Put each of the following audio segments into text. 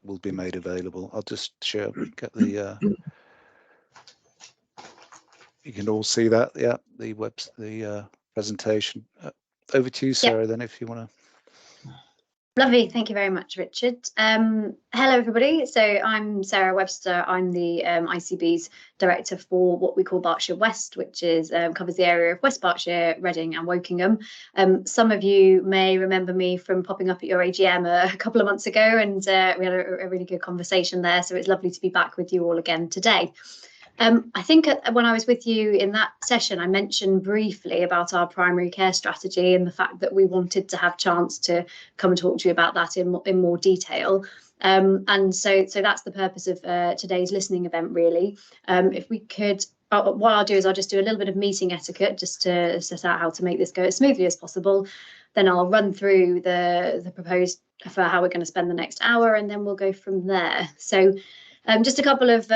will be made available. I'll just get the. You can all see that, yeah, the presentation. Over to you, Sarah, then, if you want to. Lovely, thank you very much, Richard. Hello, everybody. So I'm Sarah Webster. I'm the ICB's director for what we call Berkshire West, which is covers the area of West Berkshire, Reading and Wokingham. Some of you may remember me from popping up at your AGM a couple of months ago, and we had a really good conversation there. So it's lovely to be back with you all again today. I think when I was with you in that session, I mentioned briefly about our primary care strategy and the fact that we wanted to have a chance to come and talk to you about that in more detail. And so that's the purpose of today's listening event, really. If we could, what I'll do is I'll just do a little bit of meeting etiquette just to set out how to make this go as smoothly as possible. Then I'll run through the proposed for how we're going to spend the next hour, and then we'll go from there. So just a couple of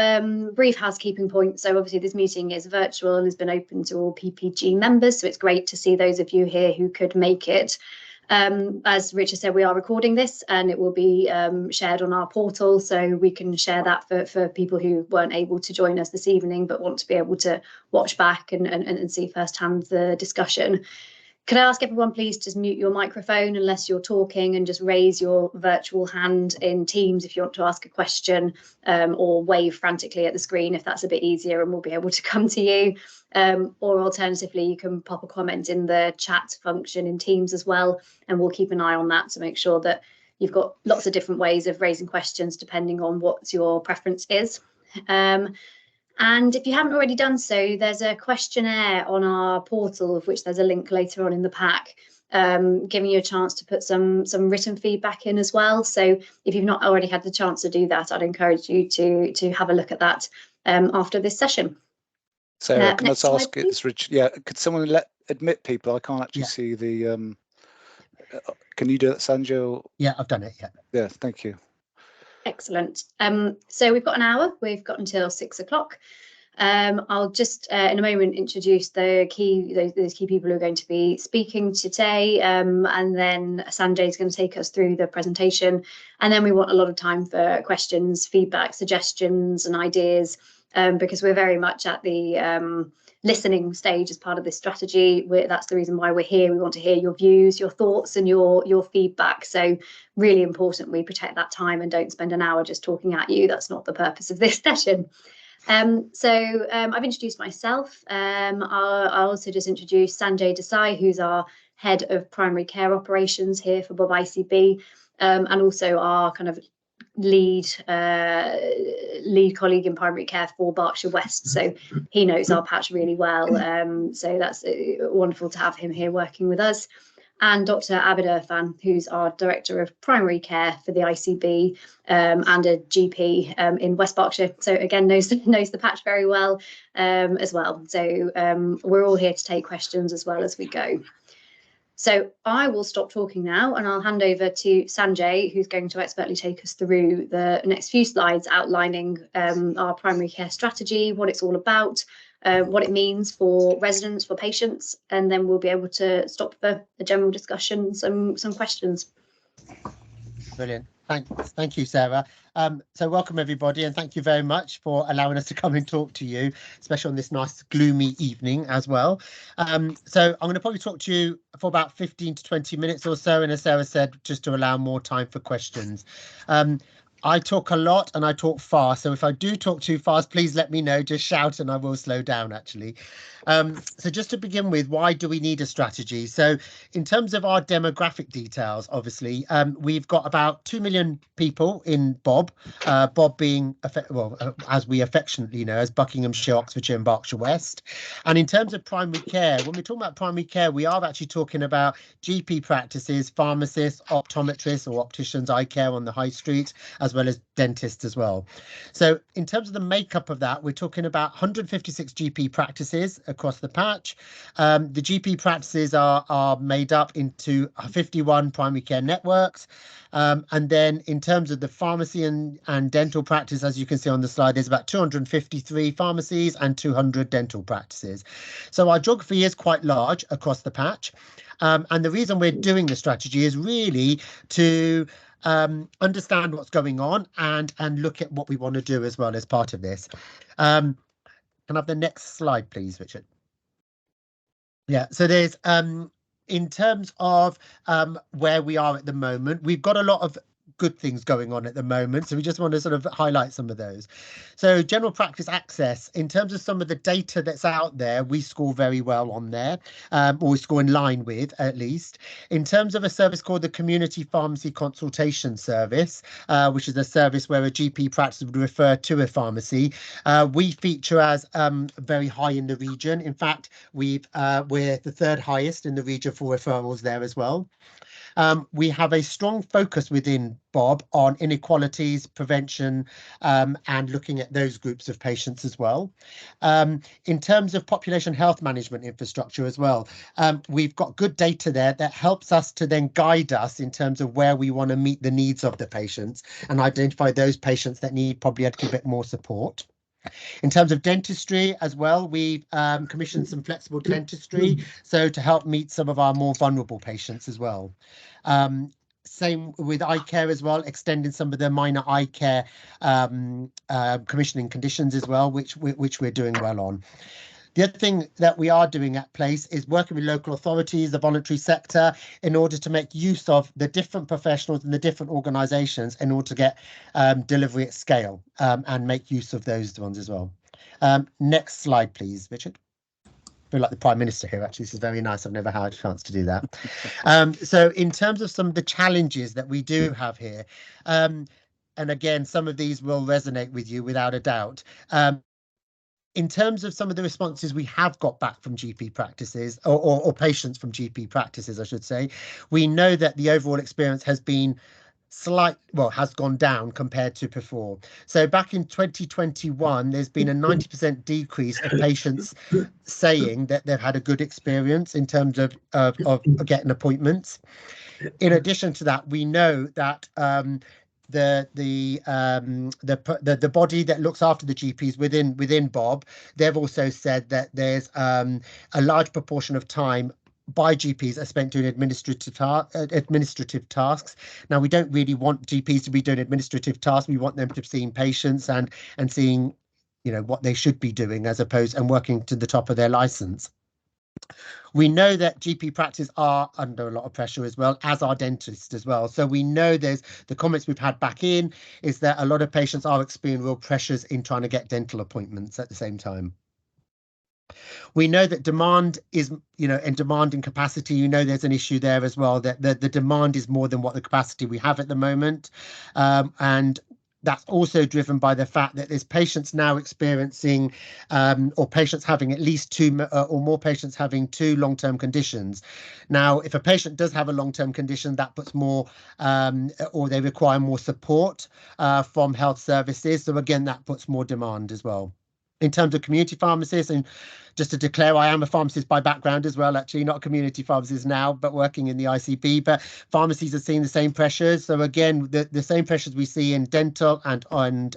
brief housekeeping points. So obviously this meeting is virtual and has been open to all PPG members. So it's great to see those of you here who could make it. As Richard said, we are recording this and it will be shared on our portal. So we can share that for people who weren't able to join us this evening, but want to be able to watch back and see firsthand the discussion. Could I ask everyone please to mute your microphone unless you're talking, and just raise your virtual hand in Teams if you want to ask a question, or wave frantically at the screen if that's a bit easier, and we'll be able to come to you. Or alternatively, you can pop a comment in the chat function in Teams as well, and we'll keep an eye on that to make sure that you've got lots of different ways of raising questions depending on what your preference is. And if you haven't already done so, there's a questionnaire on our portal, of which there's a link later on in the pack, giving you a chance to put some written feedback in as well. So if you've not already had the chance to do that, I'd encourage you to have a look at that after this session. Sarah, can I just ask, it's Richard, yeah, could someone admit people? I can't actually see the, can you do that, Sanjay? Yeah, I've done it, yeah. Yeah, thank you. Excellent. So we've got an hour. We've got until 6 o'clock. I'll just in a moment introduce those key people who are going to be speaking today, and then Sanjay is going to take us through the presentation, and then we want a lot of time for questions, feedback, suggestions and ideas, because we're very much at the listening stage as part of this strategy. That's the reason why we're here. We want to hear your views, your thoughts and your feedback. So really important we protect that time and don't spend an hour just talking at you. That's not the purpose of this session. So I've introduced myself. I'll also just introduce Sanjay Desai, who's our head of primary care operations here for Bob ICB, and also our kind of lead colleague in primary care for Berkshire West, so he knows our patch really well, so that's wonderful to have him here working with us. And Dr. Abid Irfan, who's our director of primary care for the ICB, and a GP in West Berkshire, so again knows the patch very well as well. So we're all here to take questions as well as we go. So I will stop talking now and I'll hand over to Sanjay, who's going to expertly take us through the next few slides outlining our primary care strategy, what it's all about, what it means for residents, for patients, and then we'll be able to stop for a general discussion, some questions. Brilliant. Thank you, Sarah. So welcome everybody, and thank you very much for allowing us to come and talk to you, especially on this nice gloomy evening as well. So I'm going to probably talk to you for about 15 to 20 minutes or so, and as Sarah said, just to allow more time for questions. I talk a lot and I talk fast, so if I do talk too fast, please let me know, just shout and I will slow down actually. So just to begin with, why do we need a strategy? So in terms of our demographic details, obviously, we've got about 2 million people in Bob, Bob being, as we affectionately know, as Buckinghamshire, Oxfordshire and Berkshire West. And in terms of primary care, when we're talking about primary care, we are actually talking about GP practices, pharmacists, optometrists or opticians, eye care on the high street, as well as dentists as well. So in terms of the makeup of that, we're talking about 156 GP practices across the patch. The GP practices are made up into 51 primary care networks. And then in terms of the pharmacy and dental practice, as you can see on the slide, there's about 253 pharmacies and 200 dental practices. So our geography is quite large across the patch. And the reason we're doing the strategy is really to understand what's going on and look at what we want to do as well as part of this. Can I have the next slide, please, Richard? Yeah, so there's in terms of where we are at the moment, we've got a lot of good things going on at the moment, so we just want to sort of highlight some of those. So general practice access, in terms of some of the data that's out there, we score very well on there, or we score in line with, at least. In terms of a service called the Community Pharmacy Consultation Service, which is a service where a GP practice would refer to a pharmacy, we feature as very high in the region. In fact, we're the third highest in the region for referrals there as well. We have a strong focus within Bob on inequalities, prevention, and looking at those groups of patients as well. In terms of population health management infrastructure as well, we've got good data there that helps us to then guide us in terms of where we want to meet the needs of the patients and identify those patients that need probably a little bit more support. In terms of dentistry as well, we've commissioned some flexible dentistry, so to help meet some of our more vulnerable patients as well. Same with eye care as well, extending some of the minor eye care commissioning conditions as well, which we're doing well on. The other thing that we are doing at Place is working with local authorities, the voluntary sector, in order to make use of the different professionals and the different organisations in order to get delivery at scale and make use of those ones as well. Next slide, please, Richard. I feel like the Prime Minister here, actually. This is very nice. I've never had a chance to do that. So in terms of some of the challenges that we do have here, and again, some of these will resonate with you without a doubt. In terms of some of the responses we have got back from GP practices or patients from GP practices, I should say, we know that the overall experience has been has gone down compared to before. So back in 2021, there's been a 90% decrease of patients saying that they've had a good experience in terms of getting appointments. In addition to that, we know that the body that looks after the GPs within Bob, they've also said that there's a large proportion of time by GPs are spent doing administrative tasks. Now, we don't really want GPs to be doing administrative tasks. We want them to be seeing patients and seeing, what they should be doing as opposed and working to the top of their license. We know that GP practices are under a lot of pressure as well, as are dentists as well. So we know there's the comments we've had back in is that a lot of patients are experiencing real pressures in trying to get dental appointments at the same time. We know that demand is, and demand and capacity, there's an issue there as well, that the demand is more than what the capacity we have at the moment. And that's also driven by the fact that there's patients now experiencing or patients having at least two or more patients having two long-term conditions. Now, if a patient does have a long-term condition, that puts more or they require more support from health services. So again, that puts more demand as well. In terms of community pharmacists, and just to declare, I am a pharmacist by background as well, actually, not a community pharmacist now, but working in the ICB. But pharmacies are seeing the same pressures. So again, the same pressures we see in dental and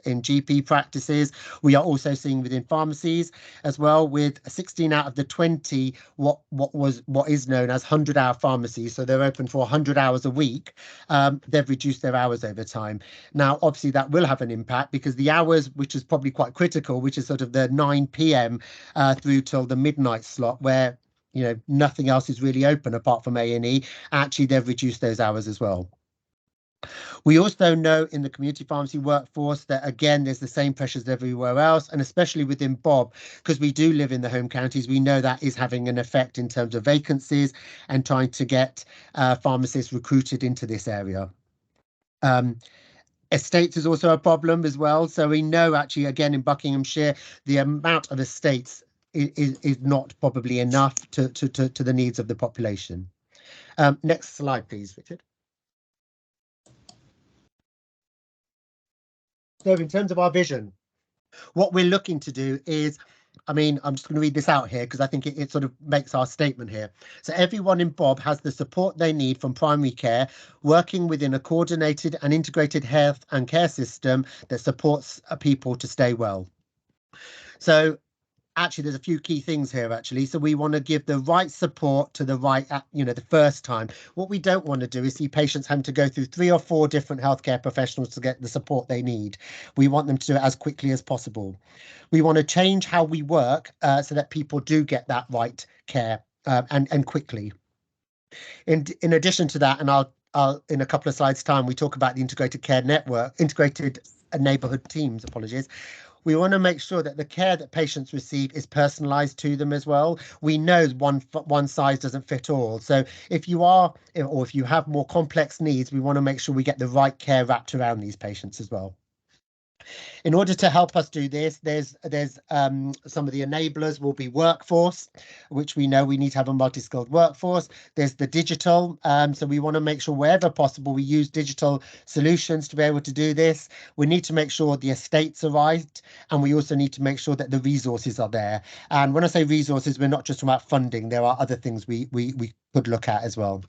in GP practices, we are also seeing within pharmacies as well, with 16 out of the 20 what is known as 100-hour pharmacies. So they're open for 100 hours a week. They've reduced their hours over time. Now, obviously, that will have an impact because the hours, which is probably quite critical, which is sort of the 9 p.m. Through till the midnight slot, where nothing else is really open apart from A&E. Actually, they've reduced those hours as well. We also know in the community pharmacy workforce that, again, there's the same pressures everywhere else, and especially within Bob, because we do live in the home counties, we know that is having an effect in terms of vacancies and trying to get pharmacists recruited into this area. Estates is also a problem as well. So we know, actually, again, in Buckinghamshire, the amount of estates is not probably enough to the needs of the population. Next slide, please, Richard. So in terms of our vision, what we're looking to do is, I'm just going to read this out here because I think it sort of makes our statement here. So everyone in Bob has the support they need from primary care, working within a coordinated and integrated health and care system that supports people to stay well. So actually there's a few key things here actually. So we want to give the right support to the right, the first time. What we don't want to do is see patients having to go through 3 or 4 different healthcare professionals to get the support they need. We want them to do it as quickly as possible. We want to change how we work so that people do get that right care and quickly. In addition to that, and I'll in a couple of slides time, we talk about the integrated care network, integrated neighbourhood teams, apologies. We want to make sure that the care that patients receive is personalised to them as well. We know one size doesn't fit all. So if you have more complex needs, we want to make sure we get the right care wrapped around these patients as well. In order to help us do this, there's some of the enablers will be workforce, which we know we need to have a multi-skilled workforce. There's the digital, so we want to make sure wherever possible we use digital solutions to be able to do this. We need to make sure the estates are right, and we also need to make sure that the resources are there. And when I say resources, we're not just talking about funding. There are other things we could look at as well.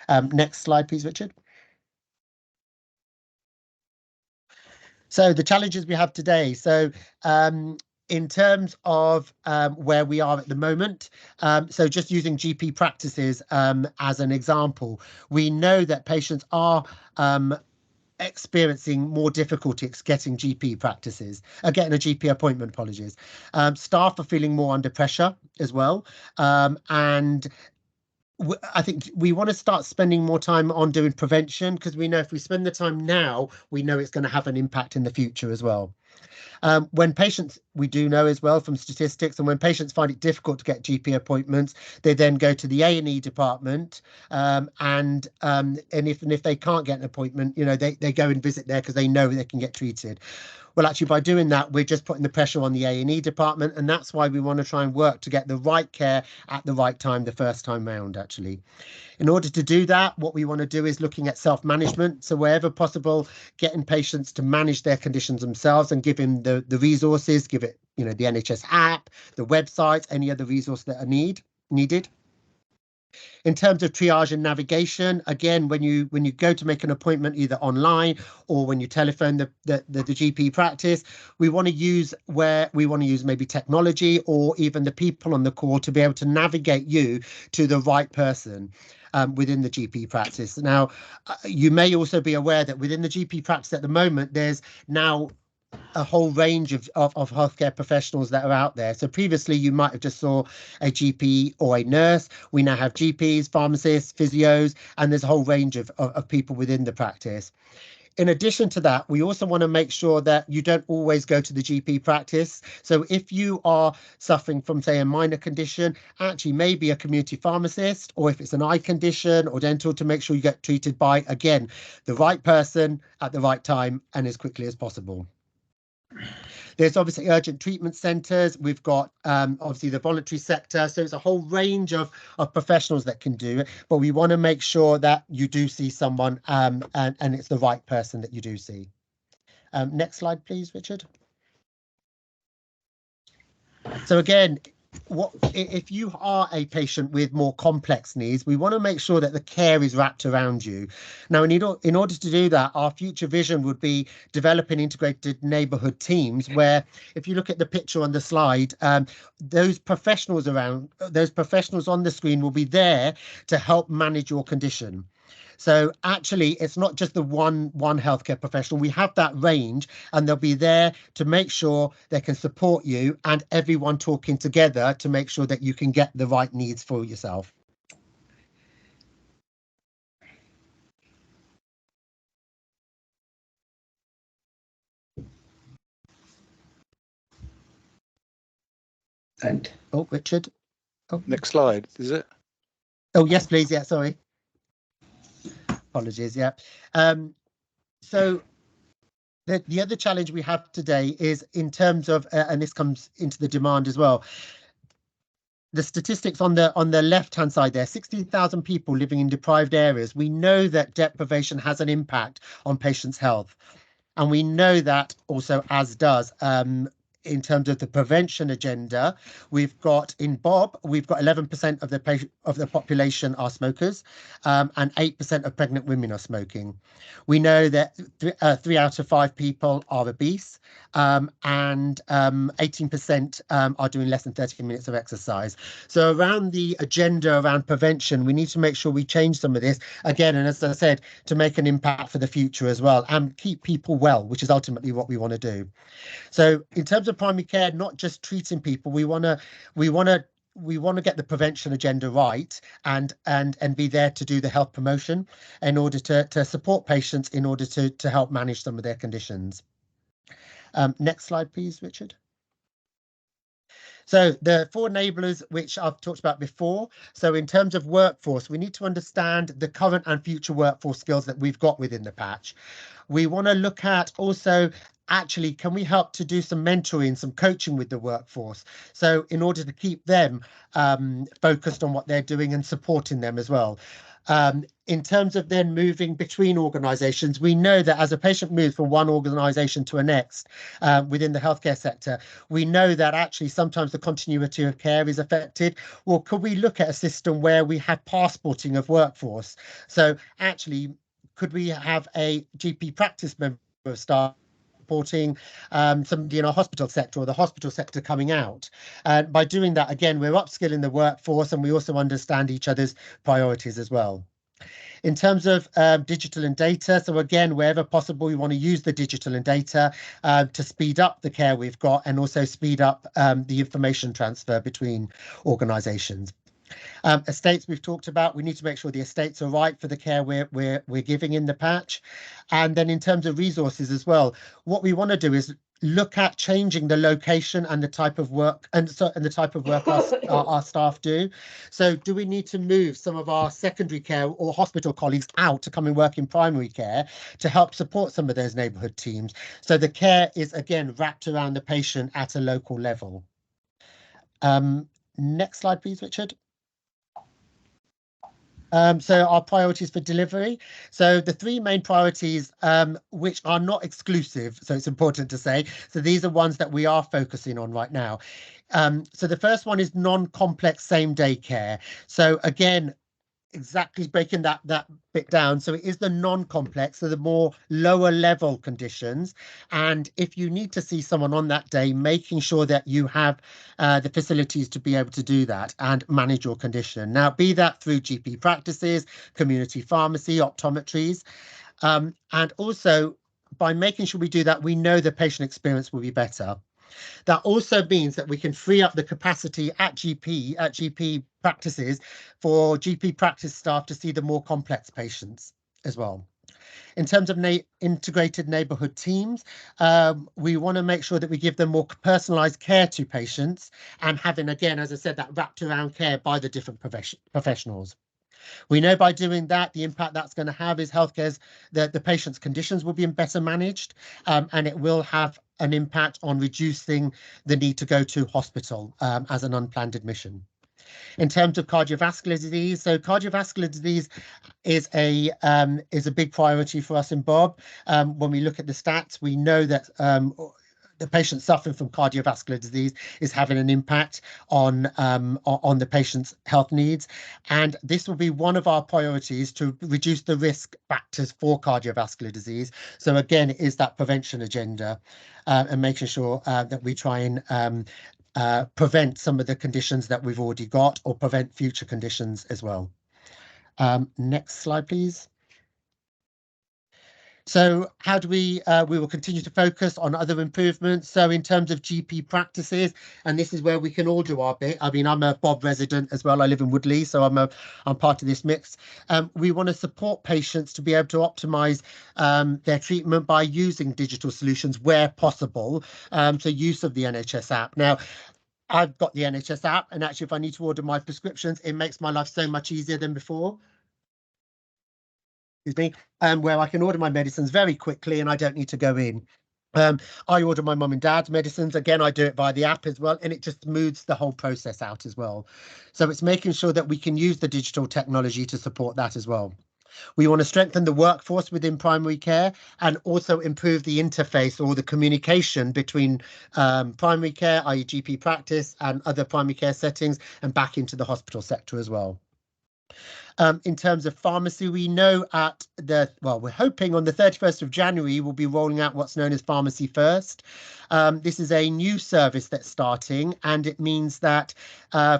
Next slide, please, Richard. So the challenges we have today. So in terms of where we are at the moment, so just using GP practices as an example, we know that patients are experiencing more difficulty getting GP practices, getting a GP appointment, apologies. Staff are feeling more under pressure as well. And I think we want to start spending more time on doing prevention, because we know if we spend the time now, we know it's going to have an impact in the future as well. When patients, we do know as well from statistics, and when patients find it difficult to get GP appointments, they then go to the A&E department, and if they can't get an appointment, they go and visit there because they know they can get treated. Well, actually, by doing that, we're just putting the pressure on the A&E department, and that's why we want to try and work to get the right care at the right time the first time round, actually. In order to do that, what we want to do is looking at self-management. So wherever possible, getting patients to manage their conditions themselves and giving the resources, give it, the NHS app, the websites, any other resource that are needed. In terms of triage and navigation, again, when you go to make an appointment either online or when you telephone the GP practice, we want to use maybe technology or even the people on the call to be able to navigate you to the right person within the GP practice. Now, you may also be aware that within the GP practice at the moment, there's now a whole range of healthcare professionals that are out there. So previously you might have just saw a GP or a nurse. We now have GPs, pharmacists, physios, and there's a whole range of people within the practice. In addition to that, we also want to make sure that you don't always go to the GP practice. So if you are suffering from, say, a minor condition, actually maybe a community pharmacist, or if it's an eye condition or dental, to make sure you get treated by, again, the right person at the right time and as quickly as possible. There's obviously urgent treatment centres. We've got obviously the voluntary sector. So it's a whole range of professionals that can do it. But we want to make sure that you do see someone and it's the right person that you do see. Next slide, please, Richard. So again, if you are a patient with more complex needs, we want to make sure that the care is wrapped around you. Now, in order to do that, our future vision would be developing integrated neighbourhood teams where, if you look at the picture on the slide, those professionals on the screen will be there to help manage your condition. So actually, it's not just the one healthcare professional. We have that range, and they'll be there to make sure they can support you and everyone talking together to make sure that you can get the right needs for yourself. And Richard. Oh. Next slide, is it? Oh, yes, please. Yeah, sorry. Apologies. Yeah. So the other challenge we have today is in terms of, and this comes into the demand as well. The statistics on the left-hand side there, 16,000 people living in deprived areas. We know that deprivation has an impact on patients' health. And we know that also, as does in terms of the prevention agenda, we've got in Bob, we've got 11% of the population are smokers, and 8% of pregnant women are smoking. We know that 3 out of 5 people are obese, and 18% are doing less than 30 minutes of exercise. So around the agenda around prevention, we need to make sure we change some of this again, and as I said, to make an impact for the future as well, and keep people well, which is ultimately what we want to do. So in terms of primary care, not just treating people, we want to get the prevention agenda right and be there to do the health promotion in order to support patients in order to help manage some of their conditions. Next slide, please, Richard. So the 4 enablers, which I've talked about before. So in terms of workforce, we need to understand the current and future workforce skills that we've got within the patch. We want to look at also, actually, can we help to do some mentoring, some coaching with the workforce? So in order to keep them focused on what they're doing and supporting them as well. In terms of then moving between organisations, we know that as a patient moves from one organisation to a next within the healthcare sector, we know that actually sometimes the continuity of care is affected. Well, could we look at a system where we have passporting of workforce? So actually, could we have a GP practice member of staff supporting somebody in our hospital sector or the hospital sector coming out? And by doing that, again, we're upskilling the workforce, and we also understand each other's priorities as well. In terms of digital and data, so again, wherever possible, we want to use the digital and data to speed up the care we've got and also speed up the information transfer between organisations. Estates we've talked about, we need to make sure the estates are right for the care we're giving in the patch. And then in terms of resources as well, what we want to do is look at changing the location and the type of work and the type of work our staff do. So do we need to move some of our secondary care or hospital colleagues out to come and work in primary care to help support some of those neighbourhood teams? So the care is again wrapped around the patient at a local level. Next slide, please, Richard. So our priorities for delivery. So the 3 main priorities, which are not exclusive, so it's important to say. So these are ones that we are focusing on right now. So the first one is non-complex same-day care. So again, exactly breaking that bit down. So it is the non-complex, so the more lower level conditions. And if you need to see someone on that day, making sure that you have the facilities to be able to do that and manage your condition. Now, be that through GP practices, community pharmacy, optometries, and also by making sure we do that, we know the patient experience will be better. That also means that we can free up the capacity at GP practices for GP practice staff to see the more complex patients as well. In terms of integrated neighbourhood teams, we want to make sure that we give them more personalised care to patients and having, again, as I said, that wrapped around care by the different professionals. We know by doing that, the impact that's going to have is the patient's conditions will be better managed, and it will have an impact on reducing the need to go to hospital as an unplanned admission. In terms of cardiovascular disease, so cardiovascular disease is a big priority for us in Bob. When we look at the stats, we know that the patient suffering from cardiovascular disease is having an impact on the patient's health needs. And this will be one of our priorities to reduce the risk factors for cardiovascular disease. So again, it is that prevention agenda and making sure that we try and prevent some of the conditions that we've already got or prevent future conditions as well. Next slide, please. So how do we will continue to focus on other improvements. So in terms of GP practices, and this is where we can all do our bit. I mean, I'm a Bob resident as well. I live in Woodley, so I'm part of this mix. We want to support patients to be able to optimize their treatment by using digital solutions where possible. So use of the NHS app. Now, I've got the NHS app, and actually if I need to order my prescriptions, it makes my life so much easier than before. Excuse me, where I can order my medicines very quickly and I don't need to go in. I order my mum and dad's medicines. Again, I do it via the app as well, and it just smooths the whole process out as well. So it's making sure that we can use the digital technology to support that as well. We want to strengthen the workforce within primary care and also improve the interface or the communication between primary care, i.e. GP practice, and other primary care settings, and back into the hospital sector as well. In terms of pharmacy, we know we're hoping on the 31st of January, we'll be rolling out what's known as Pharmacy First. This is a new service that's starting, and it means that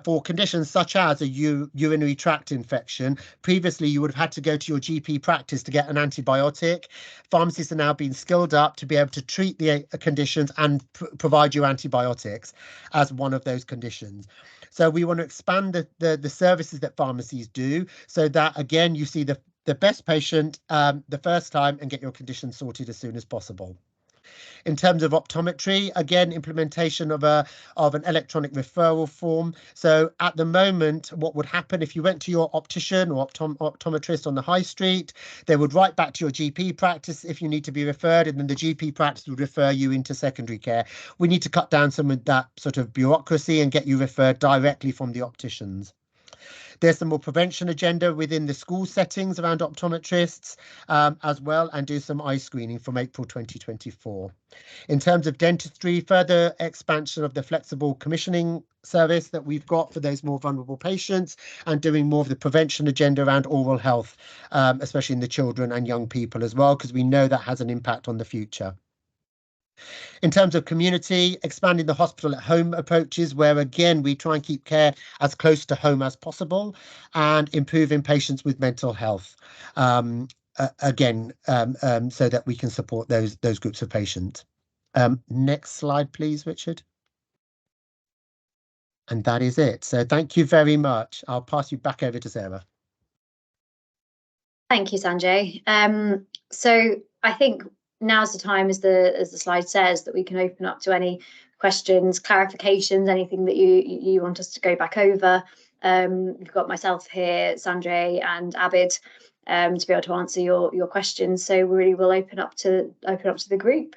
for conditions such as a urinary tract infection, previously you would have had to go to your GP practice to get an antibiotic. Pharmacists are now being skilled up to be able to treat the conditions and provide you antibiotics as one of those conditions. So we want to expand the services that pharmacies do so that, again, you see the best patient the first time and get your condition sorted as soon as possible. In terms of optometry, again, implementation of an electronic referral form. So at the moment, what would happen if you went to your optician or optometrist on the high street, they would write back to your GP practice if you need to be referred, and then the GP practice would refer you into secondary care. We need to cut down some of that sort of bureaucracy and get you referred directly from the opticians. There's some more prevention agenda within the school settings around optometrists as well, and do some eye screening from April 2024. In terms of dentistry, further expansion of the flexible commissioning service that we've got for those more vulnerable patients, and doing more of the prevention agenda around oral health, especially in the children and young people as well, because we know that has an impact on the future. In terms of community, expanding the hospital at home approaches, where again we try and keep care as close to home as possible, and improving patients with mental health so that we can support those groups of patients. Next slide, please, Richard. And that is it. So thank you very much. I'll pass you back over to Sarah. Thank you, Sanjay. So I think now's the time, as the slide says, that we can open up to any questions, clarifications, anything that you want us to go back over. We've got myself here, Sanjay and Abid, to be able to answer your questions. So we really will open up to the group.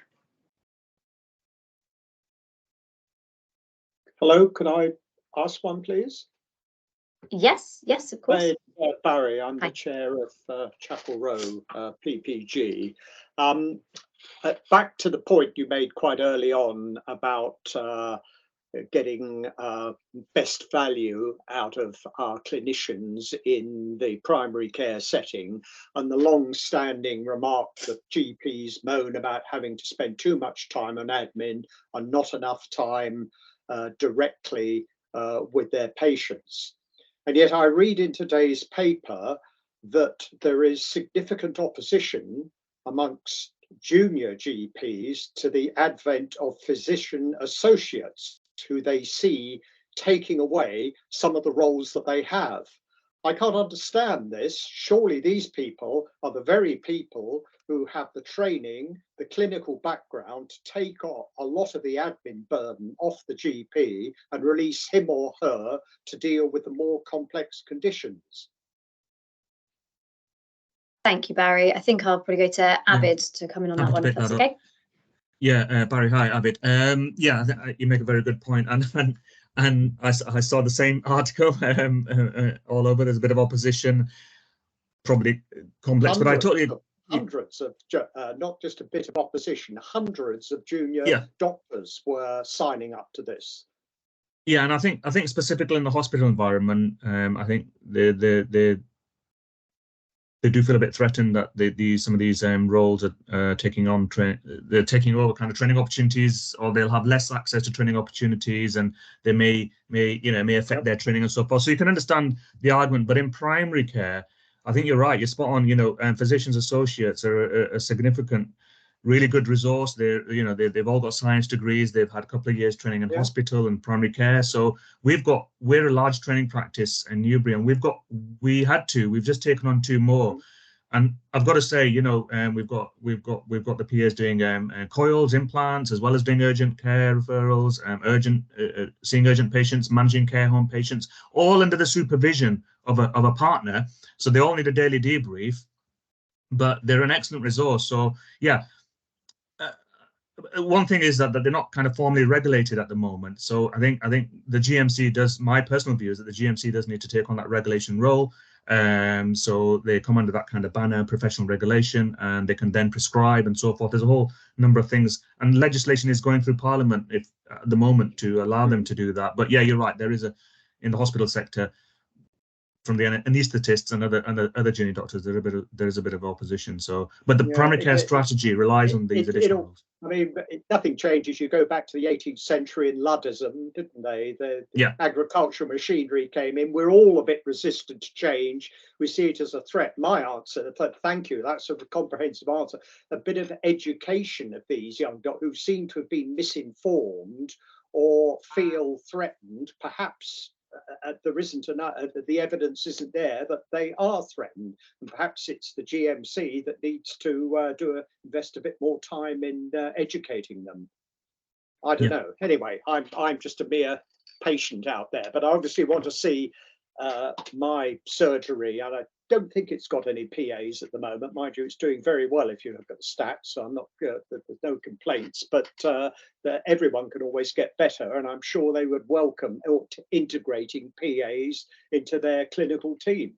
Hello, could I ask one, please? Yes, of course. Hey, Barry, I'm the chair of Chapel Row PPG. Back to the point you made quite early on about getting best value out of our clinicians in the primary care setting, and the long-standing remark that GPs moan about having to spend too much time on admin and not enough time directly with their patients. And yet I read in today's paper that there is significant opposition amongst junior GPs to the advent of physician associates, who they see taking away some of the roles that they have. I can't understand this. Surely these people are the very people who have the training, the clinical background to take a lot of the admin burden off the GP and release him or her to deal with the more complex conditions. Thank you, Barry. I think I'll probably go to Abid to come in on that one, if that's okay. Yeah, Barry, hi, Abid. Yeah, you make a very good point, and I saw the same article all over. There's a bit of opposition, probably complex, but I totally. Hundreds of, not just a bit of opposition, hundreds of junior doctors were signing up to this. Yeah, and I think specifically in the hospital environment, I think they do feel a bit threatened that some of these roles are taking over kind of training opportunities, or they'll have less access to training opportunities, and they may affect their training and so forth. So you can understand the argument, but in primary care, I think you're right. You're spot on. Physicians associates are a significant, really good resource. They've all got science degrees. They've had a couple of years training in hospital and primary care. So we're a large training practice in Newbury, and we've just taken on 2 more. And I've got to say, we've got the PAs doing coils, implants, as well as doing urgent care referrals, seeing urgent patients, managing care home patients, all under the supervision of a partner. So they all need a daily debrief, but they're an excellent resource. So yeah. One thing is that they're not kind of formally regulated at the moment. So I think the GMC does, my personal view is that the GMC does need to take on that regulation role. So they come under that kind of banner, professional regulation, and they can then prescribe and so forth. There's a whole number of things, and legislation is going through Parliament at the moment to allow them to do that. But yeah, you're right. There is in the hospital sector, from the anaesthetists and other junior doctors, there is a bit of opposition. So, but the primary care strategy relies on these additional rules. I mean, nothing changes. You go back to the 18th century in Luddism, didn't they? The agricultural machinery came in. We're all a bit resistant to change. We see it as a threat. My answer, thank you, that's a comprehensive answer. A bit of education of these young doctors who seem to have been misinformed or feel threatened, perhaps. There isn't enough, the evidence isn't there that they are threatened, and perhaps it's the GMC that needs to invest a bit more time in educating them. I don't know. Anyway, I'm just a mere patient out there, but I obviously want to see my surgery, and I don't think it's got any PAs at the moment. Mind you, it's doing very well if you look at the stats, so I'm not, there's no complaints, but that everyone can always get better, and I'm sure they would welcome integrating PAs into their clinical team.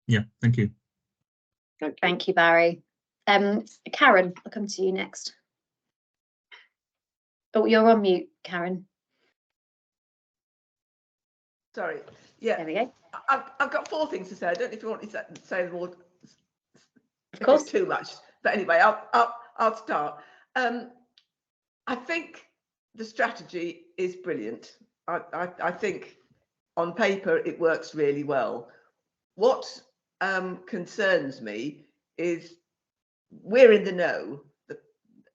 Yeah, thank you. Thank you, Barry. Karen, I'll come to you next. Oh, you're on mute, Karen. Sorry. Yeah. There we go. I've got 4 things to say. I don't know if you want me to say them all. Of course. It's too much. But anyway, I'll start. I think the strategy is brilliant. I think on paper it works really well. What concerns me is we're in the know.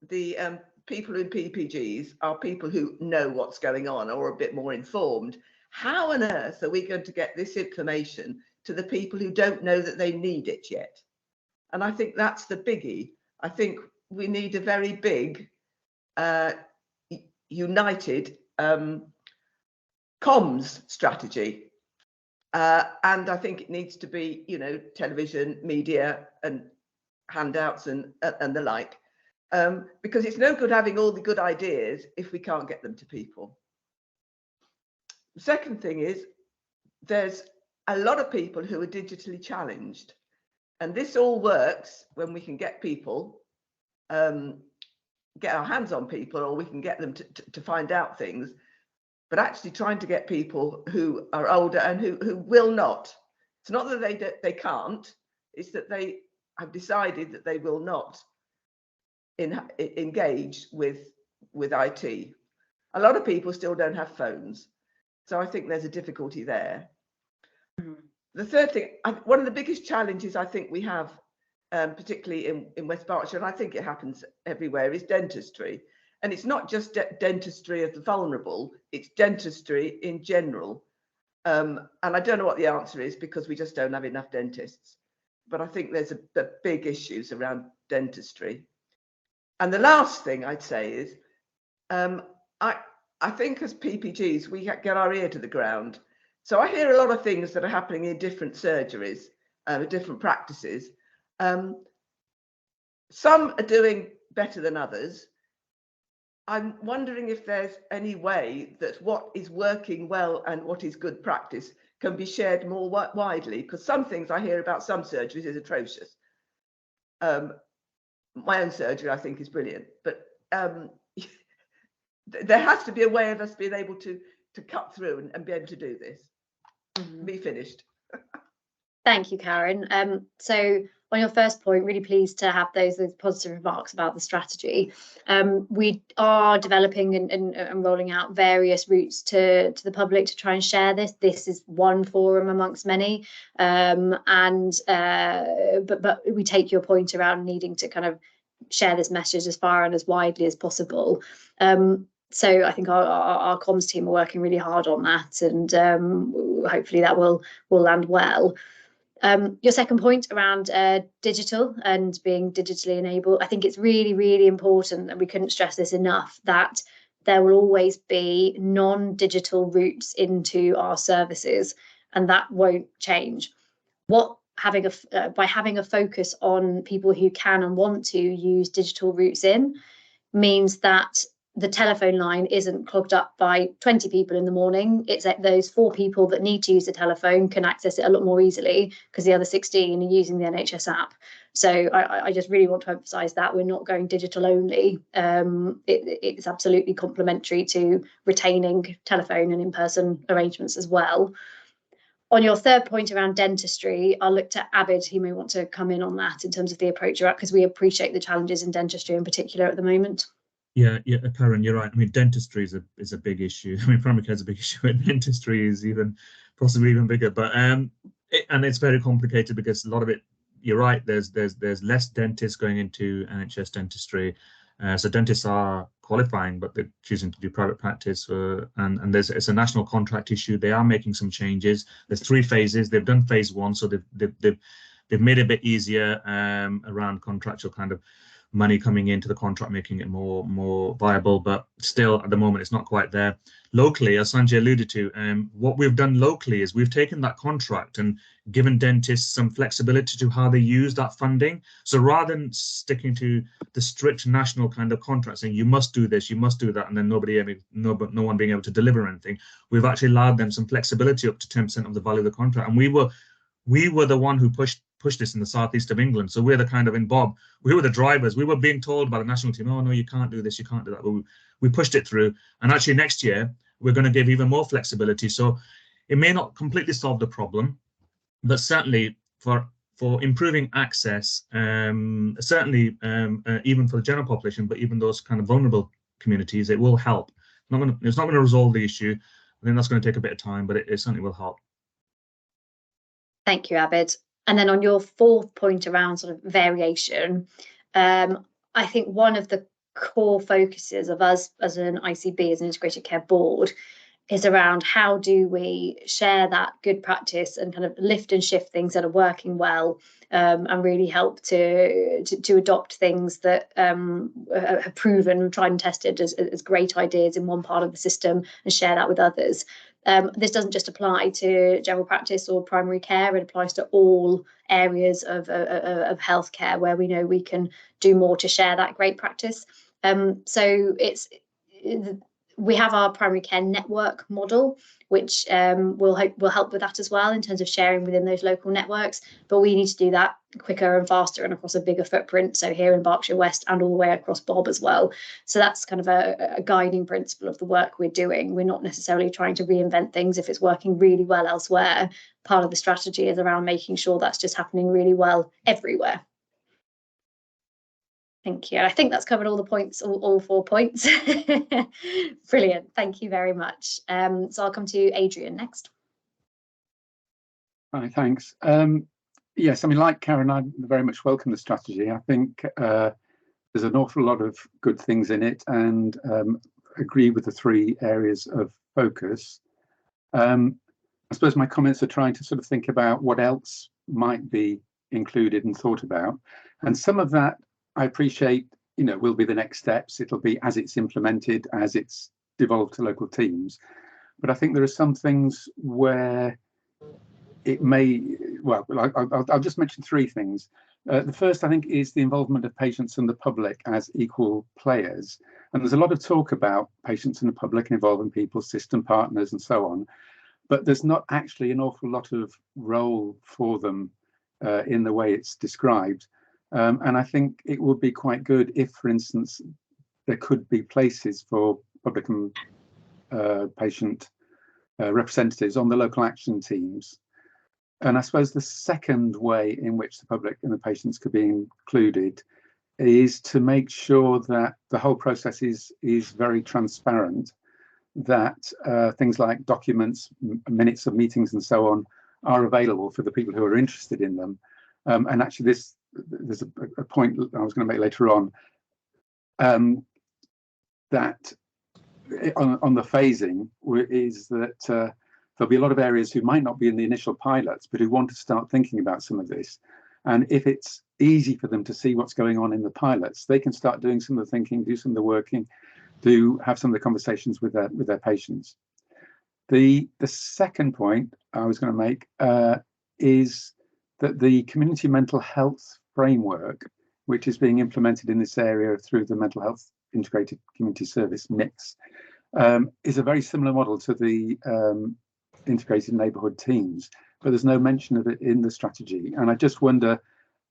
The people in PPGs are people who know what's going on or are a bit more informed. How on earth are we going to get this information to the people who don't know that they need it yet? And I think that's the biggie. I think we need a very big, united comms strategy. And I think it needs to be, you know, television, media and handouts and the like. Because it's no good having all the good ideas if we can't get them to people. The second thing is there's a lot of people who are digitally challenged, and this all works when we can get people, get our hands on people, or we can get them to find out things. But actually trying to get people who are older and who will not. It's not that they can't, it's that they have decided that they will not engage with IT. A lot of people still don't have phones. So I think there's a difficulty there. The third thing, one of the biggest challenges I think we have, particularly in West Berkshire, and I think it happens everywhere, is dentistry. And it's not just dentistry of the vulnerable, it's dentistry in general. And I don't know what the answer is because we just don't have enough dentists. But I think there's a big issues around dentistry. And the last thing I'd say is, I think as PPGs, we get our ear to the ground. So I hear a lot of things that are happening in different surgeries, different practices. Some are doing better than others. I'm wondering if there's any way that what is working well and what is good practice can be shared more widely, because some things I hear about some surgeries is atrocious. My own surgery, I think, is brilliant, but there has to be a way of us being able to cut through and be able to do this. Be finished. Thank you, Karen. So on your first point, really pleased to have those positive remarks about the strategy. We are developing and rolling out various routes to the public to try and share this. This is one forum amongst many, but we take your point around needing to kind of share this message as far and as widely as possible. So I think our comms team are working really hard on that, and hopefully that will land well. Your second point around digital and being digitally enabled, I think it's really, really important, and we couldn't stress this enough, that there will always be non-digital routes into our services, and that won't change. By having a focus on people who can and want to use digital routes in means that the telephone line isn't clogged up by 20 people in the morning. It's that those 4 people that need to use the telephone can access it a lot more easily because the other 16 are using the NHS app. So I just really want to emphasise that we're not going digital only. It's absolutely complementary to retaining telephone and in-person arrangements as well. On your third point around dentistry, I'll look to Abid, who may want to come in on that in terms of the approach, because we appreciate the challenges in dentistry in particular at the moment. Yeah, Karen, you're right. I mean, dentistry is a big issue. I mean, primary care is a big issue, and dentistry is possibly even bigger. But and it's very complicated because a lot of it, you're right. There's less dentists going into NHS dentistry, so dentists are qualifying, but they're choosing to do private practice. And it's a national contract issue. They are making some changes. There's 3 phases. They've done phase 1, so they've made it a bit easier around contractual kind of money coming into the contract, making it more viable, but still at the moment it's not quite there. Locally, as Sanjay alluded to, what we've done locally is we've taken that contract and given dentists some flexibility to how they use that funding. So rather than sticking to the strict national kind of contract saying you must do this, you must do that, and then no one being able to deliver anything, we've actually allowed them some flexibility up to 10% of the value of the contract. And we were the one who pushed this in the southeast of England. So we're the kind of we were the drivers. We were being told by the national team, oh no, you can't do this, you can't do that. But we pushed it through. And actually next year, we're going to give even more flexibility. So it may not completely solve the problem, but certainly for improving access, certainly even for the general population, but even those kind of vulnerable communities, it will help. It's not going to resolve the issue. I think that's going to take a bit of time, but it certainly will help. Thank you, Abid. And then on your 4th point around sort of variation, I think one of the core focuses of us as an ICB, as an integrated care board, is around how do we share that good practice and kind of lift and shift things that are working well, and really help to adopt things that have proven, tried and tested as great ideas in one part of the system and share that with others. This doesn't just apply to general practice or primary care, it applies to all areas of healthcare where we know we can do more to share that great practice. So we have our primary care network model, which will help with that as well in terms of sharing within those local networks. But we need to do that quicker and faster and across a bigger footprint. So here in Berkshire West and all the way across Bob as well. So that's kind of a guiding principle of the work we're doing. We're not necessarily trying to reinvent things if it's working really well elsewhere. Part of the strategy is around making sure that's just happening really well everywhere. Thank you. I think that's covered all the points, all 4 points. Brilliant. Thank you very much. So I'll come to Adrian next. Hi, thanks. Yes, I mean, like Karen, I very much welcome the strategy. I think there's an awful lot of good things in it, and agree with the 3 areas of focus. I suppose my comments are trying to sort of think about what else might be included and thought about. And some of that I appreciate, will be the next steps. It'll be as it's implemented, as it's devolved to local teams. But I think there are some things where it may, well, I'll just mention 3 things. The first, I think, is the involvement of patients and the public as equal players. And there's a lot of talk about patients and the public and involving people, system partners and so on. But there's not actually an awful lot of role for them in the way it's described. And I think it would be quite good if, for instance, there could be places for public and patient representatives on the local action teams. And I suppose the second way in which the public and the patients could be included is to make sure that the whole process is very transparent, that things like documents, minutes of meetings and so on are available for the people who are interested in them. And actually there's a point I was going to make later on, that on the phasing is that there'll be a lot of areas who might not be in the initial pilots, but who want to start thinking about some of this. And if it's easy for them to see what's going on in the pilots, they can start doing some of the thinking, do some of the working, have some of the conversations with their patients. The second point I was going to make is that the community mental health framework which is being implemented in this area through the Mental Health Integrated Community Service MICS, is a very similar model to the integrated neighbourhood teams, but there's no mention of it in the strategy. And I just wonder,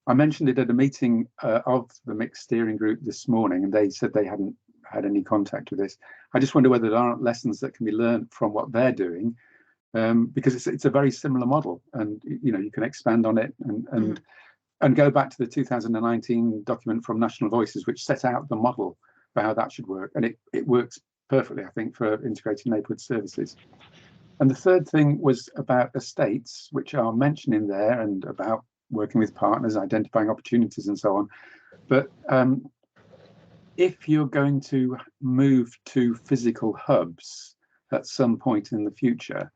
I mentioned it at a meeting of the MICS steering group this morning, and they said they hadn't had any contact with this. I just wonder whether there aren't lessons that can be learned from what they're doing, because it's a very similar model, and you can expand on it and go back to the 2019 document from National Voices, which set out the model for how that should work, and it works perfectly, I think, for integrated neighbourhood services. And the third thing was about estates, which are mentioned in there, and about working with partners, identifying opportunities and so on. But if you're going to move to physical hubs at some point in the future,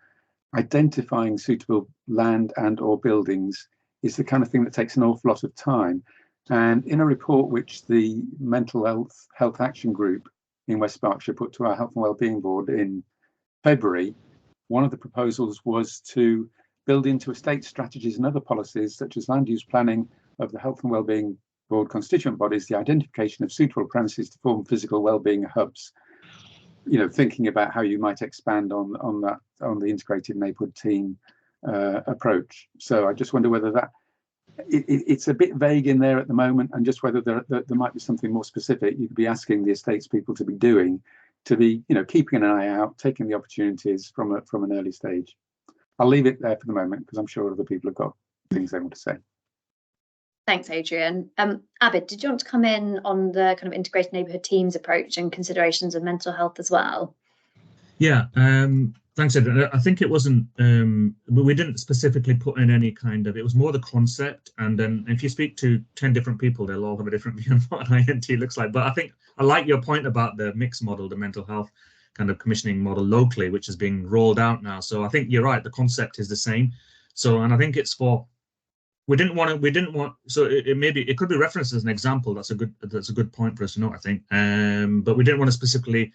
identifying suitable land and or buildings is the kind of thing that takes an awful lot of time. And in a report which the Mental Health Action Group in West Berkshire put to our Health and Wellbeing Board in February, one of the proposals was to build into estate strategies and other policies, such as land use planning of the Health and Wellbeing Board constituent bodies, the identification of suitable premises to form physical wellbeing hubs. Thinking about how you might expand on the integrated neighbourhood team approach. So I just wonder whether it's a bit vague in there at the moment, and just whether there might be something more specific you could be asking the estates people to be doing, to be keeping an eye out, taking the opportunities from an early stage. I'll leave it there for the moment, because I'm sure other people have got things they want to say. Thanks, Adrian. Abid, did you want to come in on the kind of integrated neighbourhood teams approach and considerations of mental health as well? Yeah, thanks, Adrian. I think it wasn't, we didn't specifically put in any kind of, it was more the concept. And then if you speak to 10 different people, they'll all have a different view on what an INT looks like. But I think I like your point about the mix model, the mental health kind of commissioning model locally, which is being rolled out now. So I think you're right, the concept is the same. So, and I think it's for, we didn't want, so it could be referenced as an example. That's a good point for us to note, I think. But we didn't want to specifically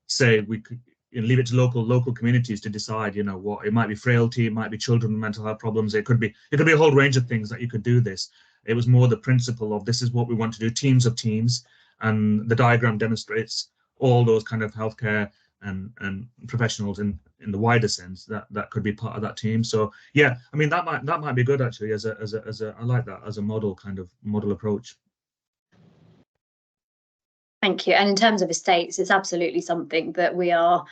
say we could leave it to local communities to decide, what it might be frailty, it might be children with mental health problems. It could be a whole range of things that you could do this. It was more the principle of this is what we want to do, teams of teams, and the diagram demonstrates all those kind of healthcare and professionals in the wider sense that could be part of that team. So yeah, I mean that might be good actually as a I like that as a model approach. Thank you. And in terms of estates, it's absolutely something that we are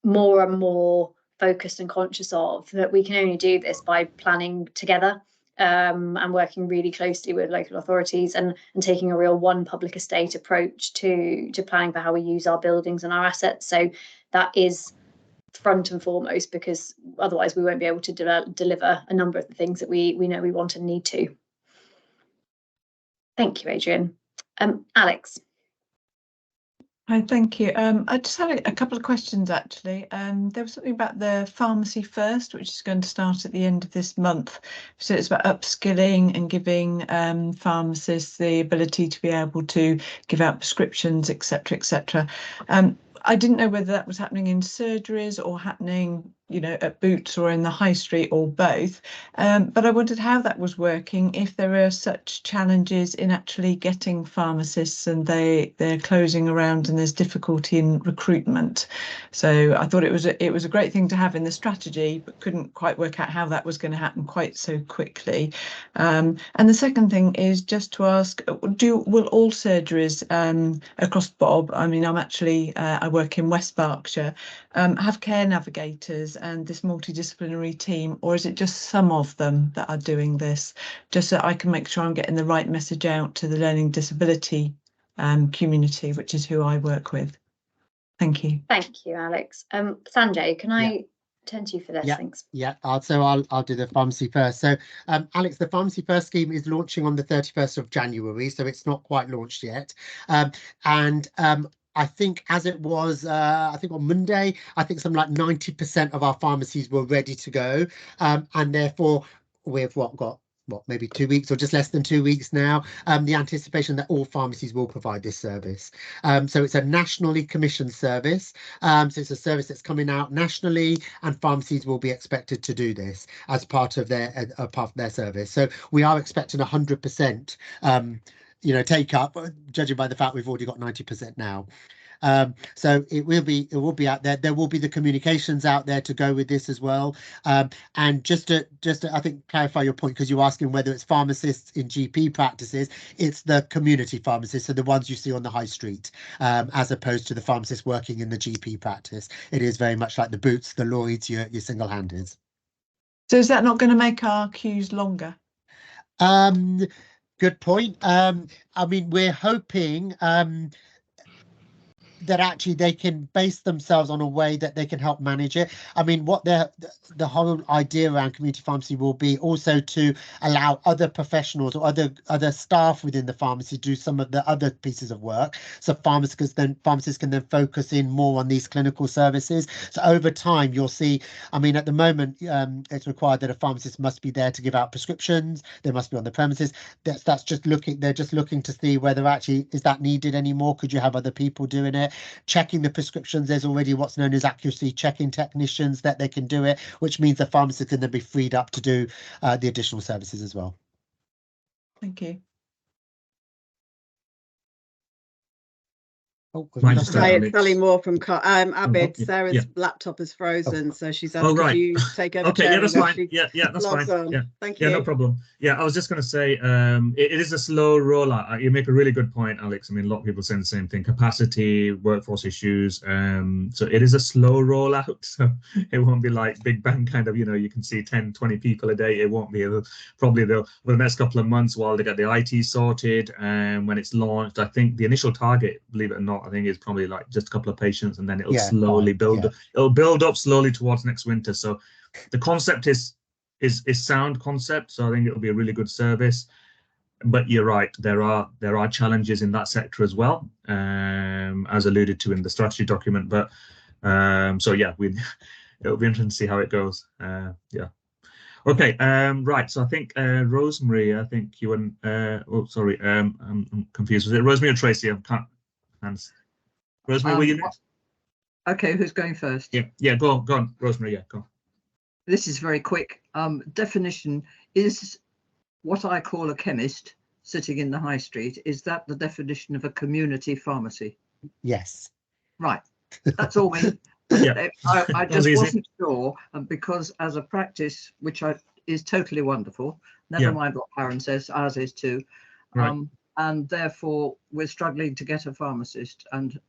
more and more focused and conscious of, that we can only do this by planning together and working really closely with local authorities and taking a real one public estate approach to planning for how we use our buildings and our assets. So that is front and foremost, because otherwise we won't be able to deliver a number of the things that we know we want and need to. Thank you, Adrian. Alex. Hi, thank you. I just had a couple of questions actually. There was something about the pharmacy first, which is going to start at the end of this month. So it's about upskilling and giving pharmacists the ability to be able to give out prescriptions, etc., etc. I didn't know whether that was happening in surgeries or happening, at Boots or in the high street or both. But I wondered how that was working, if there are such challenges in actually getting pharmacists and they're closing around and there's difficulty in recruitment. So I thought it was a great thing to have in the strategy, but couldn't quite work out how that was going to happen quite so quickly. And the second thing is just to ask, will all surgeries across Bob, I mean, I work in West Berkshire, have care navigators and this multidisciplinary team, or is it just some of them that are doing this, just so I can make sure I'm getting the right message out to the learning disability community, which is who I work with? Thank you. Thank you, Alex. Sanjay, can I turn to you for this? Yeah. Thanks. Yeah, so I'll do the pharmacy first. So Alex, the pharmacy first scheme is launching on the 31st of January, so it's not quite launched yet. I think as it was, I think on Monday, I think something like 90% of our pharmacies were ready to go. And therefore, we've got maybe 2 weeks or just less than 2 weeks now, the anticipation that all pharmacies will provide this service. So it's a nationally commissioned service. So it's a service that's coming out nationally, and pharmacies will be expected to do this as part of their service. So we are expecting 100% take up, judging by the fact we've already got 90% now. So it will be out there. There will be the communications out there to go with this as well. And just to I think clarify your point, because you're asking whether it's pharmacists in GP practices, it's the community pharmacists, so the ones you see on the high street, as opposed to the pharmacists working in the GP practice. It is very much like the Boots, the Lloyds, your single-handeds. So is that not going to make our queues longer? Good point. I mean, we're hoping that actually they can base themselves on a way that they can help manage it. I mean, what the whole idea around community pharmacy will be also to allow other professionals or other staff within the pharmacy to do some of the other pieces of work. So pharmacists can then focus in more on these clinical services. So over time, you'll see, I mean, at the moment, it's required that a pharmacist must be there to give out prescriptions. They must be on the premises. That's just looking, they're just looking to see whether actually, is that needed anymore? Could you have other people doing it? Checking the prescriptions, there's already what's known as accuracy checking technicians that they can do it, which means the pharmacist can then be freed up to do the additional services as well. Thank you. Oh, Hi, it's Sally Moore from Abid. Sarah's yeah. laptop is frozen, so she's asked, Oh, right. could you take over? Okay, yeah, that's fine. Yeah, that's fine. Yeah, thank you. Yeah, no problem. Yeah, I was just going to say, it is a slow rollout. You make a really good point, Alex. I mean, a lot of people saying the same thing: capacity, workforce issues. So it is a slow rollout. So it won't be like Big Bang kind of, you can see 10, 20 people a day. It won't be. Probably the next couple of months while they get the IT sorted, and when it's launched, I think the initial target, believe it or not, I think it's probably like just a couple of patients, and then it'll slowly build. It'll build up slowly towards next winter. So the concept is sound concept. So I think it'll be a really good service. But you're right, there are challenges in that sector as well, as alluded to in the strategy document. But so yeah, it'll be interesting to see how it goes. Yeah. Okay. Right. So I think Rosemary, I think you were. Oh, sorry. I'm confused. Was it Rosemary or Tracy? I can't. Hands. Rosemary, were you next? Okay, who's going first? Yeah, go on, Rosemary, yeah, go on. This is very quick. Definition is what I call a chemist sitting in the high street. Is that the definition of a community pharmacy? Yes. Right, that's all me. Yeah. I just wasn't sure, because as a practice, which is totally wonderful, never mind what Karen says, ours is too. Right. And therefore we're struggling to get a pharmacist, and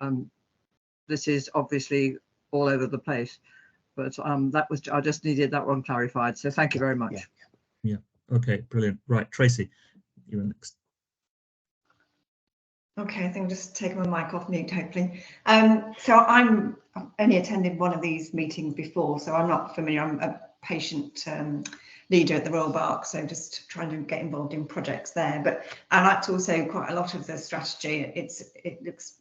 this is obviously all over the place, but I just needed that one clarified, so thank you very much. Yeah. Okay, brilliant. Right, Tracy, you were next. Okay, I think I'm just taking my mic off mute, hopefully. So I've only attended one of these meetings before, so I'm not familiar. I'm a patient leader at the Royal Berk, so just trying to get involved in projects there. But I liked also quite a lot of the strategy. It looks,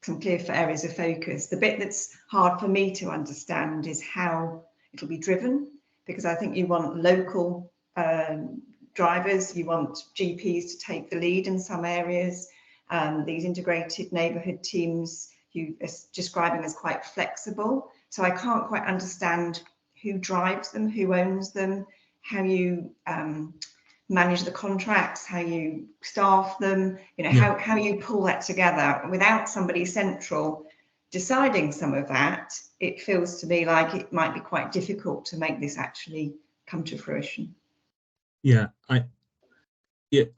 some clear areas of focus. The bit that's hard for me to understand is how it'll be driven, because I think you want local drivers, you want GPs to take the lead in some areas. These integrated neighbourhood teams you are describing as quite flexible. So I can't quite understand who drives them, who owns them, how you manage the contracts, how you staff them, how you pull that together without somebody central deciding some of that. It feels to me like it might be quite difficult to make this actually come to fruition. Yeah, I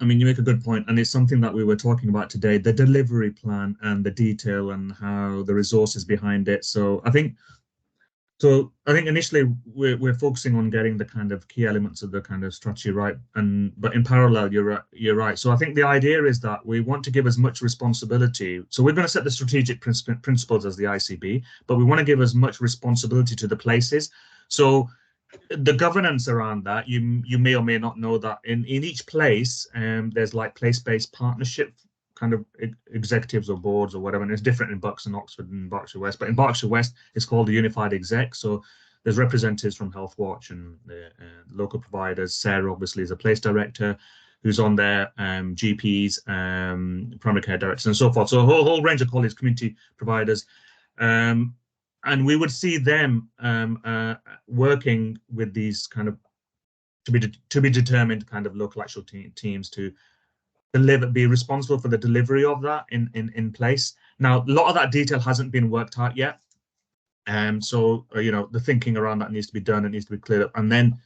mean, you make a good point, and it's something that we were talking about today, the delivery plan and the detail and how the resources behind it. So I think initially we're focusing on getting the kind of key elements of the kind of strategy right, but in parallel, you're right. So I think the idea is that we want to give as much responsibility. So we're going to set the strategic principles as the ICB, but we want to give as much responsibility to the places. So the governance around that, you may or may not know that in each place, there's like place-based partnership kind of executives or boards or whatever, and it's different in Bucks and Oxford and Berkshire West. But in Berkshire West, it's called the Unified Exec. So there's representatives from Health Watch and the local providers. Sarah obviously is a place director who's on there, GPs, primary care directors, and so forth. So a whole range of colleagues, community providers. And we would see them working with these kind of to be determined kind of local actual teams to be responsible for the delivery of that in place. Now, a lot of that detail hasn't been worked out yet. So, the thinking around that needs to be done. It needs to be cleared up. And then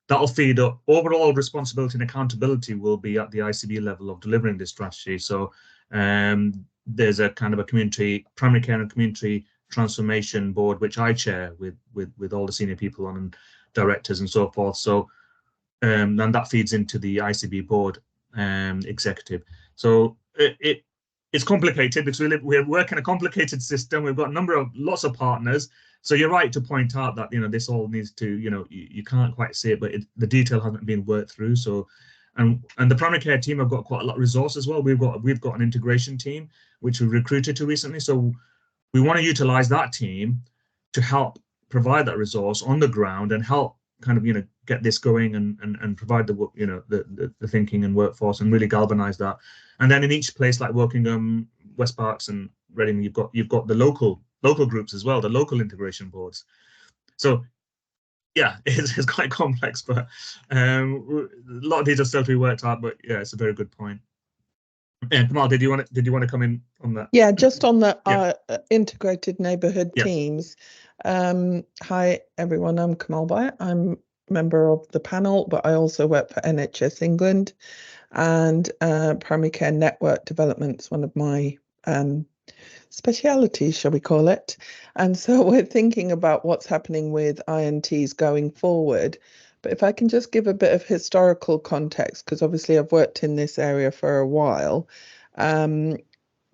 that'll feed up. Overall responsibility and accountability will be at the ICB level of delivering this strategy. So there's a kind of a primary care and community transformation board, which I chair with all the senior people on and directors and so forth. So and that feeds into the ICB board executive. So it's complicated because we work in a complicated system. We've got lots of partners. So you're right to point out that this all needs to you can't quite see it, but the detail hasn't been worked through. So and the primary care team have got quite a lot of resource as well. We've got an integration team which we recruited to recently. So we want to utilize that team to help provide that resource on the ground and help kind of get this going and provide the thinking and workforce and really galvanize that. And then in each place like Wokingham, West Parks and Reading, you've got the local groups as well, the local integration boards. So yeah, it's quite complex, but a lot of details still to be worked out. But yeah, it's a very good point. And Kamal, did you want to come in on that? Yeah, just on the integrated neighbourhood teams. Hi everyone, I'm Kamal Byatt. I'm a member of the panel, but I also work for NHS England, and primary care network development's one of my specialities, shall we call it. And so we're thinking about what's happening with INTs going forward. But if I can just give a bit of historical context, because obviously I've worked in this area for a while.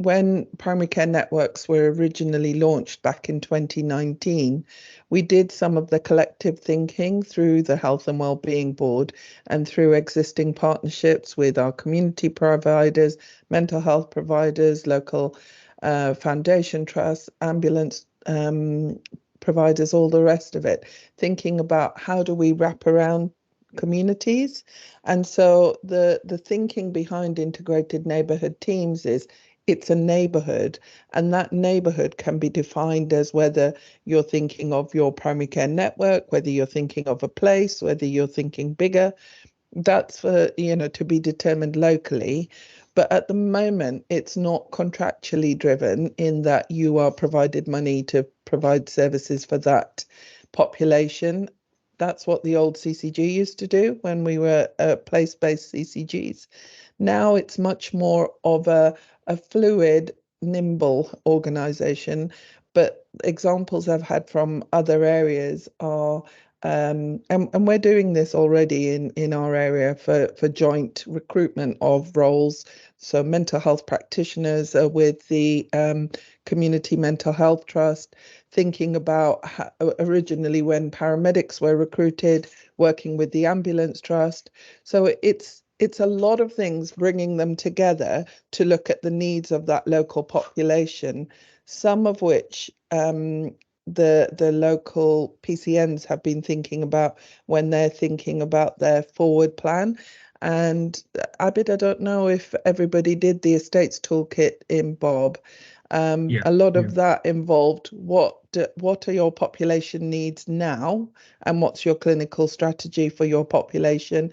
When primary care networks were originally launched back in 2019, we did some of the collective thinking through the Health and Wellbeing Board and through existing partnerships with our community providers, mental health providers, local foundation trusts, ambulance providers, all the rest of it, thinking about how do we wrap around communities. And so the thinking behind integrated neighbourhood teams is it's a neighbourhood, and that neighbourhood can be defined as whether you're thinking of your primary care network, whether you're thinking of a place, whether you're thinking bigger. That's for to be determined locally. But at the moment, it's not contractually driven in that you are provided money to provide services for that population. That's what the old CCG used to do when we were place-based CCGs. Now it's much more of a fluid, nimble organisation. But examples I've had from other areas are, and we're doing this already in our area for joint recruitment of roles. So mental health practitioners are with the Community Mental Health Trust, thinking about how, originally when paramedics were recruited, working with the Ambulance Trust. So it's a lot of things, bringing them together to look at the needs of that local population, some of which the local PCNs have been thinking about when they're thinking about their forward plan. And Abid, I don't know if everybody did the estates toolkit in Bob. A lot of that involved what are your population needs now, and what's your clinical strategy for your population,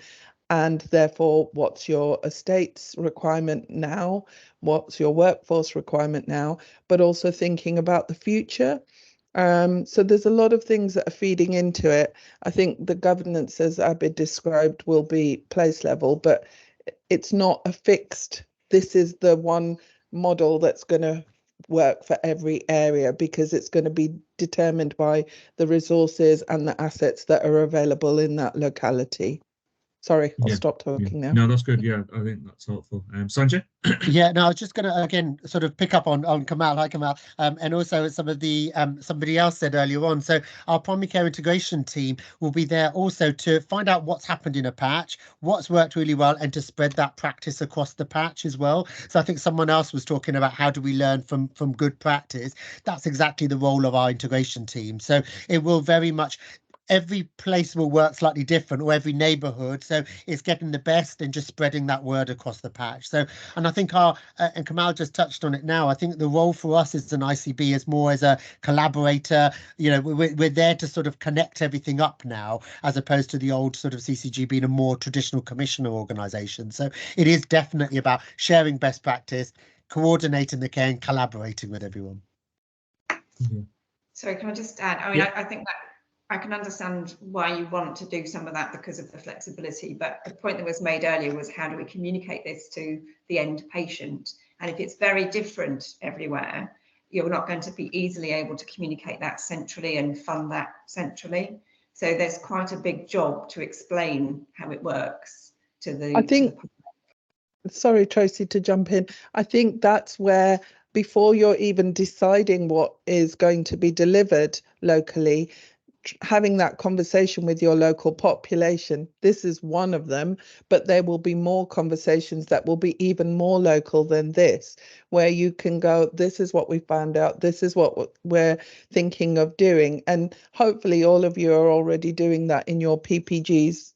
and therefore what's your estates requirement now, what's your workforce requirement now, but also thinking about the future. So there's a lot of things that are feeding into it. I think the governance, as Abid described, will be place level, but it's not a fixed, this is the one model that's going to work for every area, because it's going to be determined by the resources and the assets that are available in that locality. Sorry, I'll stop talking now. No, that's good. Yeah, I think that's helpful. Sanjay? Yeah, no, I was just going to, again, sort of pick up on Kamal. Hi, Kamal. And also some of the, somebody else said earlier on. So our primary care integration team will be there also to find out what's happened in a patch, what's worked really well, and to spread that practice across the patch as well. So I think someone else was talking about how do we learn from good practice. That's exactly the role of our integration team. So it will very much, every place will work slightly different, or every neighbourhood. So it's getting the best and just spreading that word across the patch. So, and I think and Kamal just touched on it now, I think the role for us as an ICB is more as a collaborator. You know, we're there to sort of connect everything up now, as opposed to the old sort of CCG being a more traditional commissioner organisation. So it is definitely about sharing best practice, coordinating the care and collaborating with everyone. Sorry, can I just add? I mean, I think that I can understand why you want to do some of that because of the flexibility, but the point that was made earlier was, how do we communicate this to the end patient? And if it's very different everywhere, you're not going to be easily able to communicate that centrally and fund that centrally. So there's quite a big job to explain how it works to the. I think, sorry, Tracy, to jump in. I think that's where, before you're even deciding what is going to be delivered locally, having that conversation with your local population. This is one of them, but there will be more conversations that will be even more local than this, where you can go, this is what we found out, this is what we're thinking of doing. And hopefully all of you are already doing that in your PPGs,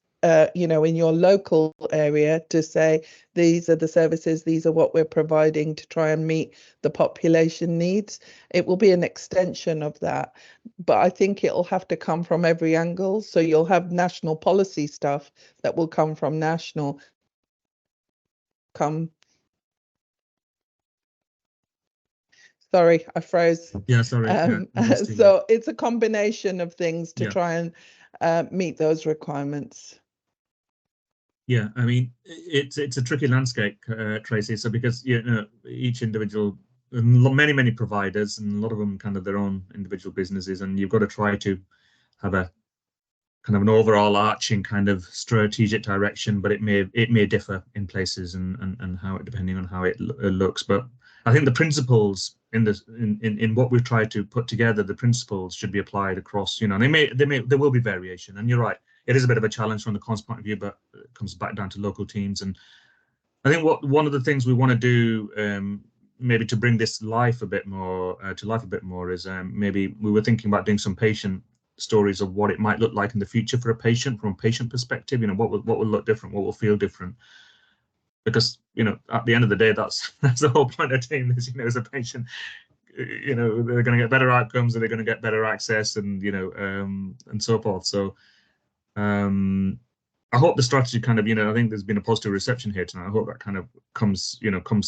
you know, in your local area, to say, these are the services, these are what we're providing to try and meet the population needs. It will be an extension of that, but I think it'll have to come from every angle. So you'll have national policy stuff that will come from national. Sorry, I froze. Yeah, sorry. So it's a combination of things to try and meet those requirements. Yeah, I mean, it's a tricky landscape, Tracy. So because, you know, each individual, many providers, and a lot of them kind of their own individual businesses, and you've got to try to have a kind of an overall arching kind of strategic direction, but it may differ in places and how it, depending on how it looks. But I think the principles in what we've tried to put together, the principles should be applied across. You know, there will be variation, and you're right. It is a bit of a challenge from the cost point of view, but it comes back down to local teams. And I think one of the things we want to do, maybe to bring this life a bit more is maybe we were thinking about doing some patient stories of what it might look like in the future for a patient, from a patient perspective. You know, what will look different, what will feel different. Because, you know, at the end of the day, that's the whole point of doing this. You know, as a patient, you know, they're going to get better outcomes, and they're going to get better access, and, you know, and so forth. So I hope the strategy kind of, you know, I think there's been a positive reception here tonight. I hope that kind of comes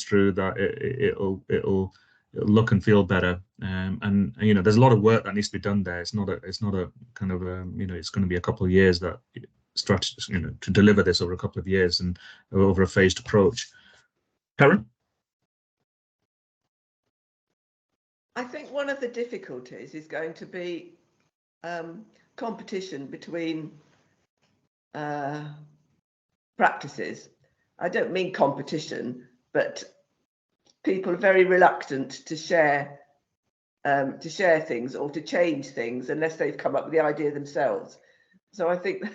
through, that it'll look and feel better. And you know, there's a lot of work that needs to be done there. It's not a kind of you know, it's going to be a couple of years that strategy, you know, to deliver this over a couple of years and over a phased approach. Karen? I think one of the difficulties is going to be competition between practices. I don't mean competition, but people are very reluctant to share things or to change things unless they've come up with the idea themselves. So I think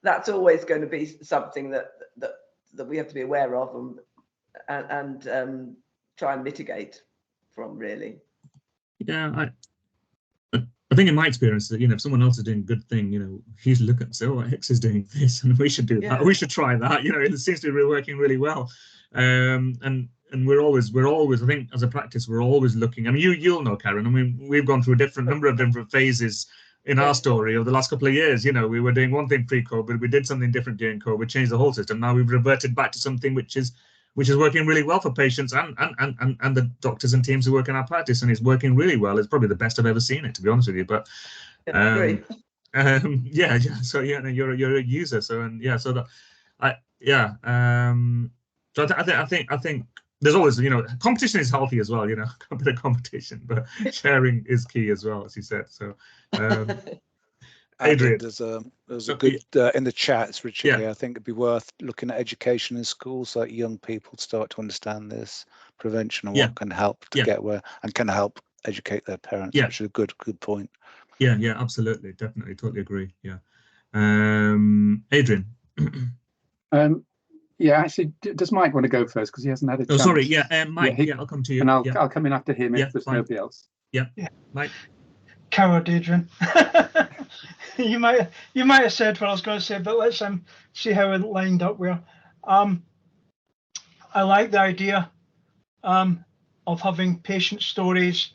that's always going to be something that we have to be aware of and try and mitigate from, really. Yeah, I think in my experience that, you know, if someone else is doing a good thing, you know, he's looking and say, oh, X is doing this, and we should do that. We should try that. You know, it seems to be working really well. And we're always, I think, as a practice, we're always looking. I mean, you'll know, Karen. I mean, we've gone through a number of different phases in our story over the last couple of years. You know, we were doing one thing pre-COVID, we did something different during COVID, changed the whole system. Now we've reverted back to something which is working really well for patients and the doctors and teams who work in our practice, and it's working really well. It's probably the best I've ever seen it, to be honest with you. But yeah. So yeah, no, you're a user. So So I think there's always, you know, competition is healthy as well. You know, a bit of competition, but sharing is key as well, as you said. So. Adrian, there's a good in the chat. It's Richard here. I think it'd be worth looking at education in schools, so that young people start to understand this prevention and what can help to get where, and can help educate their parents. Which is a good point. Yeah, absolutely, definitely, totally agree. Yeah, Adrian. Yeah, actually, does Mike want to go first, because he hasn't had a chance? Oh, sorry. Mike. I'll come to you. And I'll come in after him if there's nobody else. Yeah, Mike. Coward, Adrian. you might have said what I was going to say, but let's see how it lined up. Where I like the idea of having patient stories,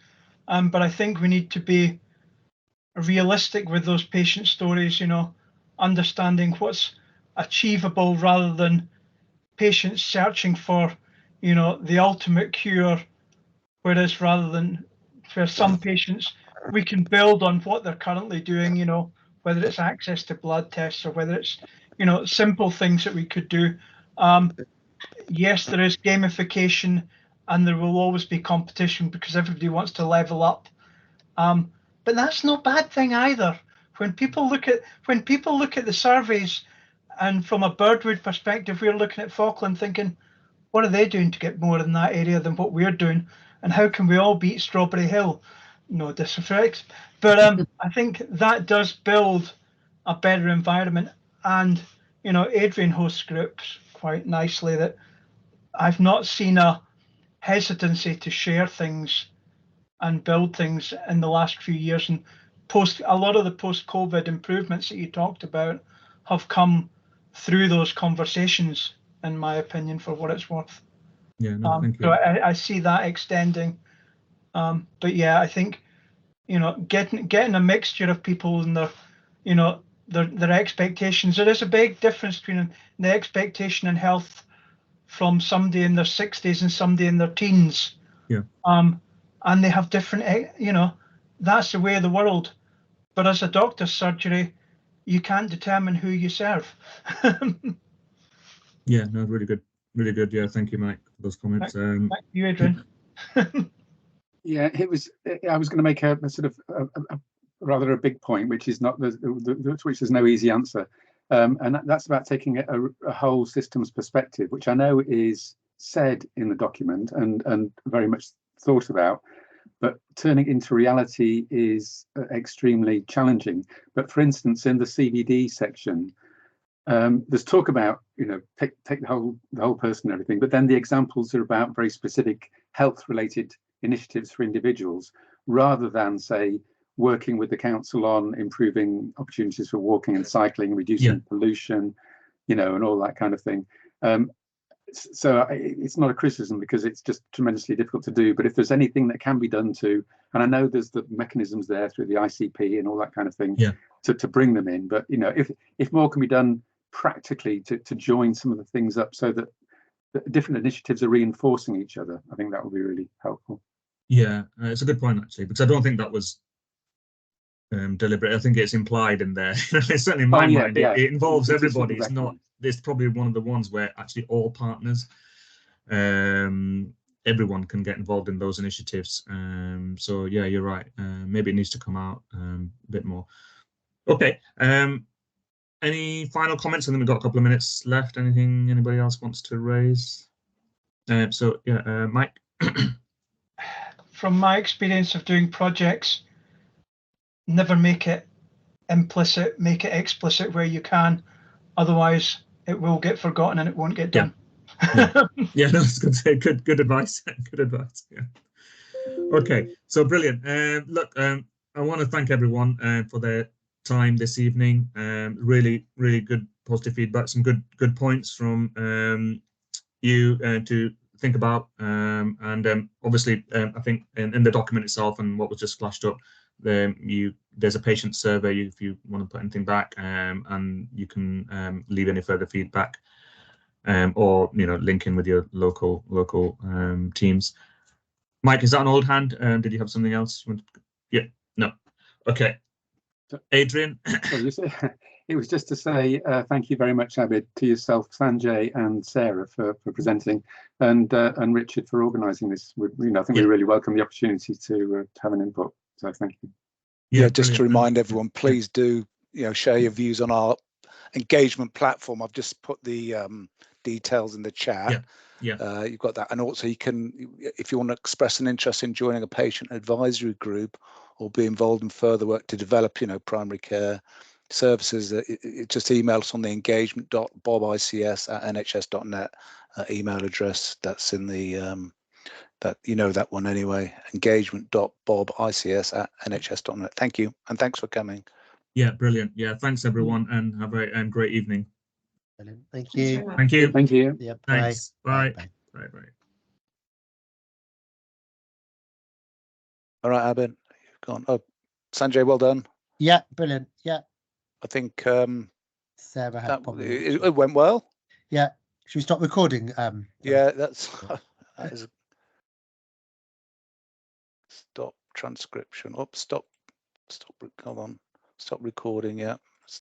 but I think we need to be realistic with those patient stories. You know, understanding what's achievable rather than patients searching for, you know, the ultimate cure. Whereas rather than for some patients, we can build on what they're currently doing, you know, whether it's access to blood tests or whether it's, you know, simple things that we could do. Yes, there is gamification and there will always be competition because everybody wants to level up. But that's no bad thing either. When people look at the surveys, and from a Birdwood perspective, we're looking at Falkland thinking, what are they doing to get more in that area than what we're doing? And how can we all beat Strawberry Hill? No disrespect, but I think that does build a better environment. And, you know, Adrian hosts groups quite nicely that I've not seen a hesitancy to share things and build things in the last few years. And a lot of the post-COVID improvements that you talked about have come through those conversations, in my opinion, for what it's worth. Yeah, no, thank you. So I see that extending. But yeah, I think, you know, getting a mixture of people and their, you know, their expectations. There is a big difference between the expectation in health from somebody in their 60s and somebody in their teens. Yeah. And they have different, you know, that's the way of the world. But as a doctor's surgery, you can't determine who you serve. Yeah, no, really good. Really good. Yeah, thank you, Mike, for those comments. Thank you, Adrian. Yeah, it was. I was going to make a sort of a rather a big point, which is not which there's no easy answer, and that's about taking a whole systems perspective, which I know is said in the document and very much thought about, but turning it into reality is extremely challenging. But for instance, in the CVD section, there's talk about, you know, take the whole person and everything, but then the examples are about very specific health related initiatives for individuals, rather than say working with the council on improving opportunities for walking and cycling, reducing pollution, you know, and all that kind of thing. So it's not a criticism because it's just tremendously difficult to do, but if there's anything that can be done to, and I know there's the mechanisms there through the ICP and all that kind of thing, to bring them in, but you know, if more can be done practically to join some of the things up so that the different initiatives are reinforcing each other, I think that would be really helpful. Yeah, it's a good point actually, because I don't think that was deliberate. I think it's implied in there. Certainly in my mind, it involves everybody. It's not. It's probably one of the ones where actually all partners, everyone can get involved in those initiatives. So yeah, you're right. Maybe it needs to come out a bit more. Okay. Any final comments? And then we've got a couple of minutes left. Anything anybody else wants to raise? So yeah, Mike. From my experience of doing projects, never make it implicit, make it explicit where you can. Otherwise, it will get forgotten and it won't get done. Yeah, no, it's good to say. Good advice. Good advice. Yeah. Okay, so brilliant. Look, I want to thank everyone for their time this evening. Really good positive feedback, some good points from you to think about, and obviously I think in the document itself and what was just flashed up, there's a patient survey if you want to put anything back, and you can leave any further feedback, or you know, link in with your local teams. Mike, is that an old hand? Did you have something else? Yeah, no. Okay. Adrian. It was just to say thank you very much, Abid, to yourself, Sanjay, and Sarah for presenting, and Richard for organising this. I think we really welcome the opportunity to have an input. So thank you. Yeah, just to remind everyone, please do share your views on our engagement platform. I've just put the details in the chat. You've got that, and also you can, if you want to express an interest in joining a patient advisory group or be involved in further work to develop, primary care services, just email us on the engagement.bobics@nhs.net email address that's in the that you know that one anyway. engagement.bobics@nhs.net. Thank you, and thanks for coming. Yeah, brilliant. Yeah, thanks everyone, and have a great evening. Brilliant. Thank you. Thank you. Thank you. Yeah, Thanks. Bye. Bye. Bye. Bye. All right, Abid, you've gone. Oh, Sanjay, well done. Yeah, brilliant. Yeah. I think Sarah had it went well. Yeah. Should we stop recording? Yeah, that's that is stop transcription. Oops, stop. Hold on. Stop recording. Yeah.